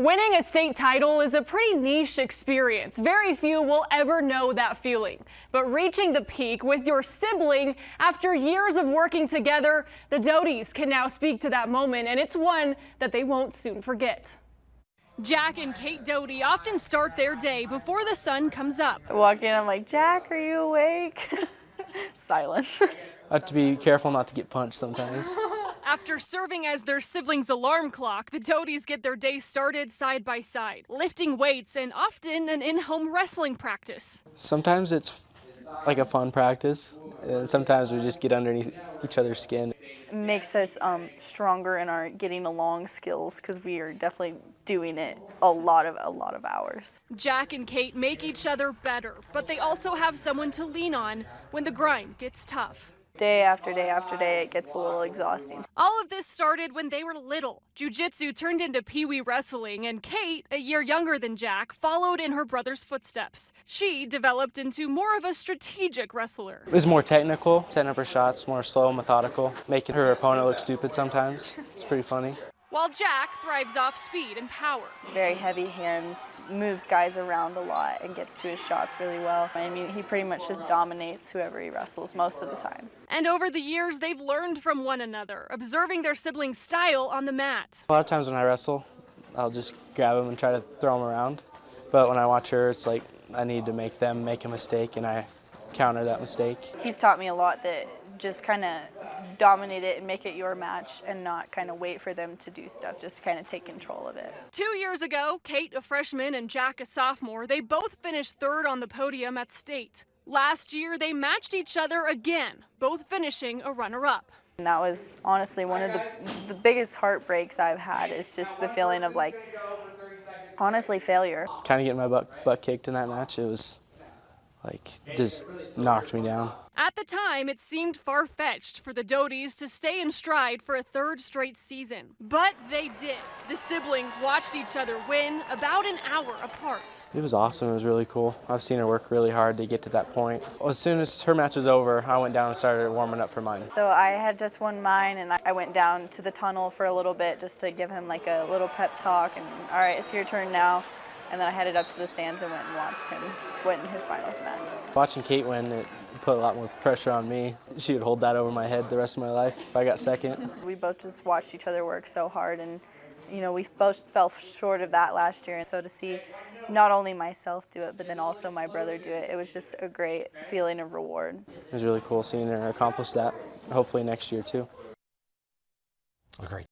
Winning a state title is a pretty niche experience. Very few will ever know that feeling. But reaching the peak with your sibling after years of working together, the Doties can now speak to that moment, and it's one that they won't soon forget. Jack and Kate Doty often start their day before the sun comes up. I walk in, I'm like, Jack, are you awake? Silence. I have to be careful not to get punched sometimes. After serving as their siblings' alarm clock, the Doties get their day started side by side, lifting weights and often an in-home wrestling practice. Sometimes it's like a fun practice, and sometimes we just get underneath each other's skin. It makes us stronger in our getting along skills because we are definitely doing it a lot of hours. Jack and Kate make each other better, but they also have someone to lean on when the grind gets tough. Day after day after day, it gets a little exhausting. All of this started when they were little. Jiu-jitsu turned into pee-wee wrestling, and Kate, a year younger than Jack, followed in her brother's footsteps. She developed into more of a strategic wrestler. It was more technical, setting up her shots, more slow, methodical, making her opponent look stupid sometimes. It's pretty funny. While Jack thrives off speed and power. Very heavy hands, moves guys around a lot, and gets to his shots really well. I mean, he pretty much just dominates whoever he wrestles most of the time. And over the years, they've learned from one another, observing their siblings' style on the mat. A lot of times when I wrestle, I'll just grab them and try to throw them around. But when I watch her, it's like I need to make them make a mistake, and I counter that mistake. He's taught me a lot that just kind of dominate it and make it your match and not kind of wait for them to do stuff, just kind of take control of it. 2 years ago, Kate, a freshman, and Jack, a sophomore, they both finished third on the podium at state. Last year, they matched each other again, both finishing a runner-up. And that was honestly one of the biggest heartbreaks I've had, is just the feeling of, like, honestly, failure. Kind of getting my butt kicked in that match, it was like, just knocked me down. At the time, it seemed far-fetched for the Doties to stay in stride for a third straight season. But they did. The siblings watched each other win about an hour apart. It was awesome. It was really cool. I've seen her work really hard to get to that point. As soon as her match was over, I went down and started warming up for mine. So I had just won mine, and I went down to the tunnel for a little bit just to give him like a little pep talk, and all right, it's your turn now. And then I headed up to the stands and went and watched him win his finals match. Watching Kate win, it put a lot more pressure on me. She would hold that over my head the rest of my life if I got second. We both just watched each other work so hard, and you know, we both fell short of that last year. And so to see not only myself do it, but then also my brother do it, it was just a great feeling of reward. It was really cool seeing her accomplish that, hopefully next year too. Great.